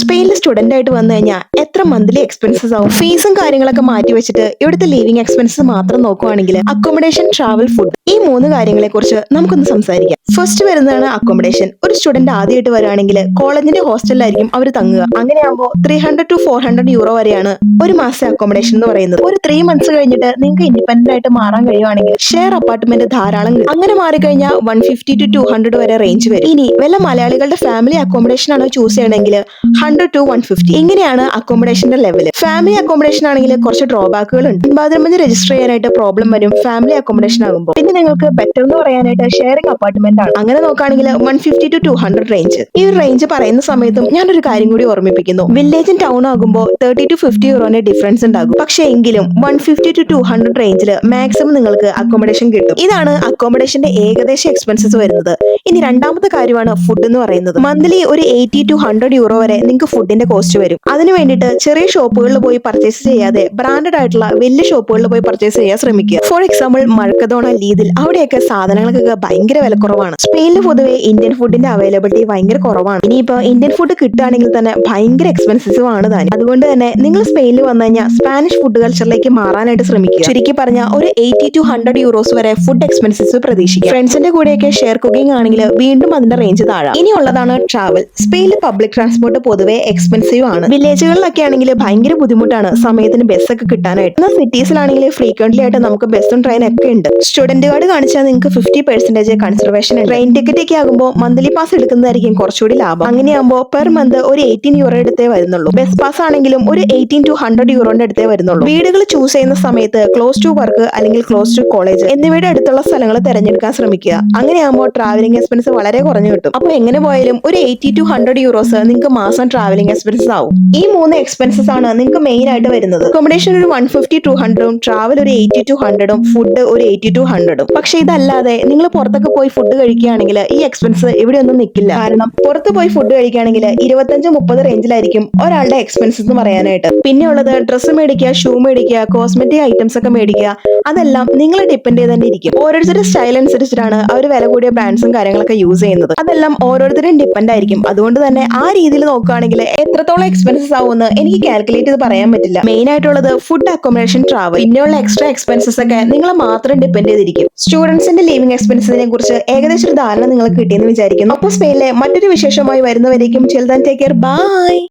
സ്പെയിനിൽ സ്റ്റുഡന്റ് ആയിട്ട് വന്നു കഴിഞ്ഞാൽ എത്ര മന്ത്ലി എക്സ്പെൻസസ് ആവും? ഫീസും കാര്യങ്ങളൊക്കെ മാറ്റി വെച്ചിട്ട് ഇവിടുത്തെ ലിവിംഗ് എക്സ്പെൻസസ് മാത്രം നോക്കുവാണെങ്കിൽ അക്കോമഡേഷൻ, ട്രാവൽ, ഫുഡ് ഈ മൂന്ന് കാര്യങ്ങളെ കുറിച്ച് നമുക്കൊന്ന് സംസാരിക്കാം. ഫസ്റ്റ് വരുന്നതാണ് അക്കോമഡേഷൻ. ഒരു സ്റ്റുഡന്റ് ആദ്യമായിട്ട് വരികയാണെങ്കിൽ കോളേജിന്റെ ഹോസ്റ്റലിലായിരിക്കും അവർ തങ്ങുക. അങ്ങനെയാകുമ്പോൾ 300 to 400 യൂറോ വരെയാണ് ഒരു മാസത്തെ അക്കോമഡേഷൻ എന്ന് പറയുന്നത്. ഒരു 3 months കഴിഞ്ഞിട്ട് നിങ്ങൾക്ക് ഇൻഡിപെൻഡന്റ് ആയിട്ട് മാറാൻ കഴിയുവാണെങ്കിൽ ഷെയർ അപ്പാർട്ട്മെന്റ് ധാരാളം കിട്ടും. അങ്ങനെ മാറിക്കഴിഞ്ഞാൽ 150 to 200 വരെ റേഞ്ച് വരും. ഇനി വല്ല മലയാളികളുടെ ഫാമിലി അക്കോമഡേഷൻ ആണോ ചൂസ് ചെയ്യണമെങ്കിൽ 100 to 150 ഇങ്ങനെയാണ് അക്കോമഡേഷന്റെ ലെവൽ. ഫാമിലി അക്കോമഡേഷൻ ആണെങ്കിൽ കുറച്ച് ഡ്രോബാക്കുകൾ ഉണ്ട്. എൻവയോൺമെന്റ് രജിസ്റ്റർ ചെയ്യാനായിട്ട് പ്രോബ്ലം വരും ഫാമിലി അക്കോമഡേഷൻ ആകുമ്പോൾ. പിന്നെ നിങ്ങൾക്ക് ബെറ്റർ എന്ന് പറയാനായിട്ട് ഷെയറിംഗ് അപ്പാർട്ട്മെന്റ് ആണ്. അങ്ങനെ നോക്കുകയാണെങ്കിൽ 150 to 200 റേഞ്ച്. ഈ ഒരു റേഞ്ച് പറയുന്ന സമയത്തും ഞാനൊരു കാര്യം കൂടി ഓർമ്മിപ്പിക്കുന്നു. വില്ലേജും ടൗൺ ആകുമ്പോൾ 30 to 50 യൂറോന്റെ ഡിഫറൻസ് ഉണ്ടാകും. പക്ഷേ എങ്കിലും 150 to 200 റേഞ്ചിൽ മാക്സിമം നിങ്ങൾക്ക് അക്കോമഡേഷൻ കിട്ടും. ഇതാണ് അക്കോമഡേഷന്റെ ഏകദേശ എക്സ്പെൻസസ് വരുന്നത്. ഇനി രണ്ടാമത്തെ കാര്യമാണ് ഫുഡ് എന്ന് പറയുന്നത്. മന്ത്ലി ഒരു 80 to 100 യൂറോ വരെ നിങ്ങൾക്ക് ഫുഡിന്റെ കോസ്റ്റ് വരും. അതിന് വേണ്ടിയിട്ട് ചെറിയ ഷോപ്പുകളിൽ പോയി പർച്ചേസ് ചെയ്യാതെ ബ്രാൻഡഡ് ആയിട്ടുള്ള വലിയ ഷോപ്പുകളിൽ പോയി പർച്ചേസ് ചെയ്യാൻ ശ്രമിക്കുക. ഫോർ എക്സാമ്പിൾ മഴക്കദോണ, ലീദിൽ അവിടെയൊക്കെ സാധനങ്ങൾക്കൊക്കെ ഭയങ്കര വില കുറവാണ്. സ്പെയിനിൽ പൊതുവെ ഇന്ത്യൻ ഫുഡിന്റെ അവൈലബിലിറ്റി ഭയങ്കര കുറവാണ്. ഇനിയിപ്പോ ഇന്ത്യൻ ഫുഡ് കിട്ടുകയാണെങ്കിൽ തന്നെ ഭയങ്കര എക്സ്പെൻസീവ് ആണ് താനും. അതുകൊണ്ട് തന്നെ നിങ്ങൾ സ്പെയിനിൽ വന്നു കഴിഞ്ഞാൽ സ്പാനിഷ് ഫുഡ് കൾച്ചറിലേക്ക് മാറാനായിട്ട് ശ്രമിക്കുക. ചുരുക്കി പറഞ്ഞാൽ ഒരു 80 to 100 യൂറോസ് വരെ ഫുഡ് എക്സ്പെൻസസ് പ്രതീക്ഷിക്കുക. ഫ്രണ്ട്സിന്റെ കൂടെയൊക്കെ ഷെയർ കുക്കിംഗ് ആണെങ്കിൽ വീണ്ടും അതിന്റെ റേഞ്ച് താഴാം. ഇനിയുള്ളതാണ് ട്രാവൽ. സ്പെയിനിൽ പബ്ലിക് ട്രാൻസ്പോർട്ട് പൊതുവെ എക്സ്പെൻസീവ് ആണ്. വില്ലേജുകളിലൊക്കെ ആണെങ്കിൽ ഭയങ്കര ബുദ്ധിമുട്ടാണ് സമയത്തിന് ബസ്സൊക്കെ കിട്ടാനായിട്ട്. എന്നാൽ സിറ്റീസിലാണെങ്കിൽ ഫ്രീക്വന്റ്ലി ആയിട്ട് നമുക്ക് ബസ്സും ട്രെയിനും ഒക്കെ ഉണ്ട്. സ്റ്റുഡന്റ് കാർഡ് കാണിച്ചാൽ നിങ്ങൾക്ക് 50% കൺസർവേഷൻ ഉണ്ട്. ട്രെയിൻ ടിക്കറ്റ് ഒക്കെ ആകുമ്പോൾ മന്ത്ലി പാസ് എടുക്കുന്നതായിരിക്കും കുറച്ചുകൂടി ലാഭം. അങ്ങനെയാകുമ്പോൾ പെർ മന്ത് ഒരു 18 യൂറോ എടുത്തേ വരുന്നുള്ളൂ. ബസ് പാസ് ആണെങ്കിലും ഒരു 18 to 100 യൂറോന്റെ അടുത്തേ വരുന്നുള്ളൂ. വീടുകൾ ചൂസ് ചെയ്യുന്ന സമയത്ത് ക്ലോസ് ടു വർക്ക് അല്ലെങ്കിൽ ക്ലോസ് ടു കോളേജ് എന്നിവയുടെ അടുത്തുള്ള സ്ഥലങ്ങൾ തിരഞ്ഞെടുക്കാൻ ശ്രമിക്കുക. അങ്ങനെയാകുമ്പോൾ ട്രാവലിംഗ് എക്സ്പെൻസ് വളരെ കുറഞ്ഞു കിട്ടും. അപ്പോൾ എങ്ങനെ പോയാലും ഒരു 80 to 100 യൂറോസ് നിങ്ങൾക്ക് മാസം ട്രാവലിംഗ് എക്സ്പെൻസസ് ആവും. ഈ മൂന്ന് എക്സ്പെൻസസ് ആണ് നിങ്ങൾക്ക് മെയിൻ ആയിട്ട് വരുന്നത്. അക്കോമഡേഷൻ ഒരു 150 to 200, ട്രാവൽ ഒരു 80 to 100, ഫുഡ് ഒരു 80 to 100. പക്ഷെ ഇതല്ലാതെ നിങ്ങൾ പുറത്തൊക്കെ പോയി ഫുഡ് കഴിക്കുകയാണെങ്കിൽ ഈ എക്സ്പെൻസ് ഇവിടെ ഒന്നും നിൽക്കില്ല. കാരണം പുറത്ത് പോയി ഫുഡ് കഴിക്കുകയാണെങ്കിൽ 25-30 റേഞ്ചിലായിരിക്കും ഒരാളുടെ എക്സ്പെൻസസ് എന്ന് പറയാനായിട്ട്. പിന്നെ ഉള്ളത് ഡ്രസ്സ് മേടിക്കുക, ഷൂ മേടിക്കുക, കോസ്മെറ്റിക് ഐറ്റംസ് ഒക്കെ മേടിക്കുക. അതെല്ലാം നിങ്ങൾ ഡിപ്പെൻഡ് ചെയ്ത് തന്നെ ഇരിക്കും. ഓരോരുത്തരുടെ സ്റ്റൈൽ അനുസരിച്ചിട്ടാണ് അവർ വില കൂടിയ ബ്രാൻഡ്സും കാര്യങ്ങളൊക്കെ യൂസ് ചെയ്യുന്നത്. അതെല്ലാം ഓരോരുത്തരും ഡിപ്പെൻഡ് ആയിരിക്കും. അതുകൊണ്ട് തന്നെ ആ രീതിയിൽ നോക്കുകയാണെങ്കിൽ എത്രത്തോളം എക്സ്പെൻസസ് ആവുമെന്ന് എനിക്ക് കാൽക്കുലേറ്റ് ചെയ്ത് പറയാൻ പറ്റില്ല. മെയിൻ ആയിട്ടുള്ളത് ഫുഡ്, അക്കോമഡേഷൻ, ട്രാവൽ. പിന്നെയുള്ള എക്സ്ട്രാ എക്സ്പെൻസസ് ഒക്കെ നിങ്ങളെ മാത്രം ഡിപ്പെൻഡ് ചെയ്തിരിക്കും. സ്റ്റുഡൻസിന്റെ ലിവിംഗ് എക്സ്പെൻസിനെ കുറിച്ച് ഏകദേശം ഒരു ധാരണ നിങ്ങൾക്ക് കിട്ടിയെന്ന് വിചാരിക്കുന്നു. അപ്പോൾ സ്പെയിനിലെ മറ്റൊരു വിശേഷമായി വരുന്നവരേക്കും ചിൽ ദെൻ ടേക്ക് കെയർ. ബൈ.